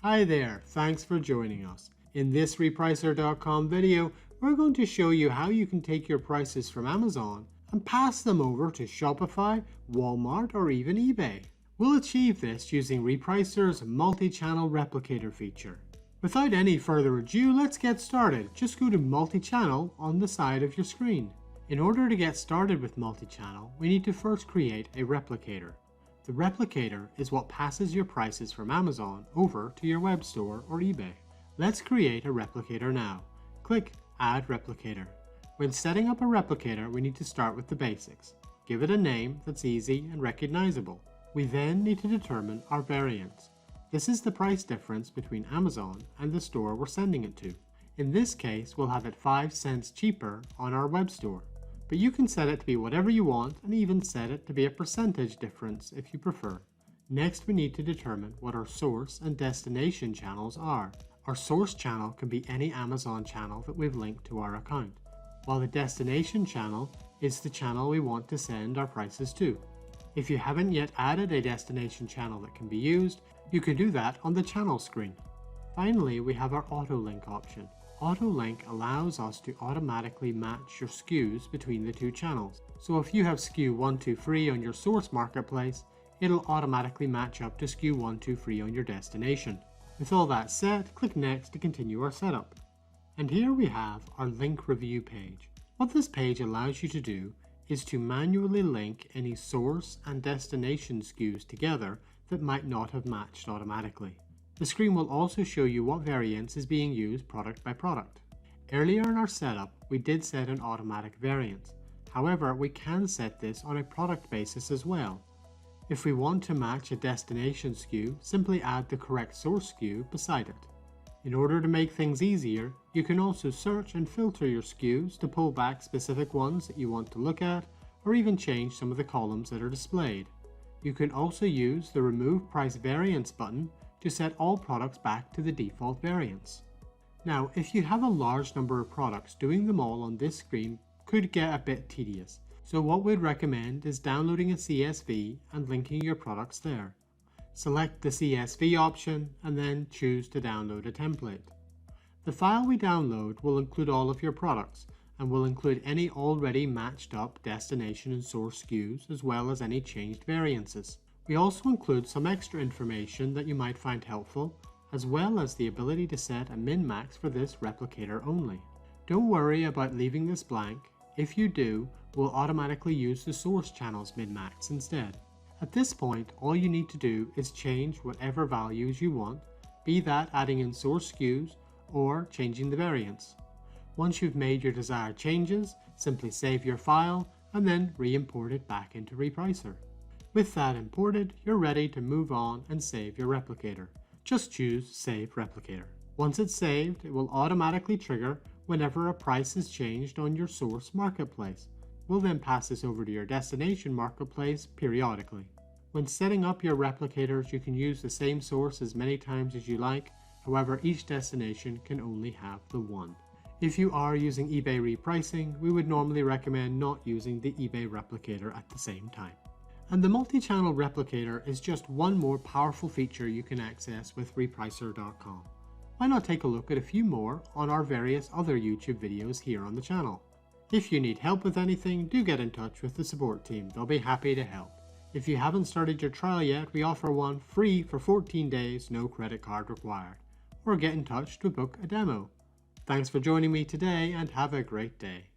Hi there, thanks for joining us. In this Repricer.com video, we're going to show you how you can take your prices from Amazon and pass them over to Shopify, Walmart, or even eBay. We'll achieve this using Repricer's Multichannel Replicator feature. Without any further ado, let's get started. Just go to Multichannel on the side of your screen. In order to get started with Multichannel, we need to first create a replicator. The replicator is what passes your prices from Amazon over to your web store or eBay. Let's create a replicator now. Click Add Replicator. When setting up a replicator, we need to start with the basics. Give it a name that's easy and recognizable. We then need to determine our variance. This is the price difference between Amazon and the store we're sending it to. In this case, we'll have it 5 cents cheaper on our web store. But you can set it to be whatever you want and even set it to be a percentage difference if you prefer. Next, we need to determine what our source and destination channels are. Our source channel can be any Amazon channel that we've linked to our account, while the destination channel is the channel we want to send our prices to. If you haven't yet added a destination channel that can be used, you can do that on the channel screen. Finally, we have our auto link option. Auto-link allows us to automatically match your SKUs between the two channels. So if you have SKU 123 on your source marketplace, it'll automatically match up to SKU 123 on your destination. With all that set, click Next to continue our setup. And here we have our link review page. What this page allows you to do is to manually link any source and destination SKUs together that might not have matched automatically. The screen will also show you what variance is being used product by product. Earlier in our setup, we did set an automatic variance. However, we can set this on a product basis as well. If we want to match a destination SKU, simply add the correct source SKU beside it. In order to make things easier, you can also search and filter your SKUs to pull back specific ones that you want to look at, or even change some of the columns that are displayed. You can also use the Remove Price Variance button to set all products back to the default variance. Now, if you have a large number of products, doing them all on this screen could get a bit tedious. So what we'd recommend is downloading a CSV and linking your products there. Select the CSV option and then choose to download a template. The file we download will include all of your products and will include any already matched up destination and source SKUs as well as any changed variances. We also include some extra information that you might find helpful, as well as the ability to set a min-max for this replicator only. Don't worry about leaving this blank. If you do, we'll automatically use the source channel's min-max instead. At this point, all you need to do is change whatever values you want, be that adding in source SKUs or changing the variance. Once you've made your desired changes, simply save your file and then re-import it back into Repricer. With that imported, you're ready to move on and save your replicator. Just choose Save Replicator. Once it's saved, it will automatically trigger whenever a price is changed on your source marketplace. We'll then pass this over to your destination marketplace periodically. When setting up your replicators, you can use the same source as many times as you like. However, each destination can only have the one. If you are using eBay repricing, we would normally recommend not using the eBay replicator at the same time. And the multi-channel replicator is just one more powerful feature you can access with Repricer.com. Why not take a look at a few more on our various other YouTube videos here on the channel? If you need help with anything, do get in touch with the support team. They'll be happy to help. If you haven't started your trial yet, we offer one free for 14 days, no credit card required. Or get in touch to book a demo. Thanks for joining me today and have a great day.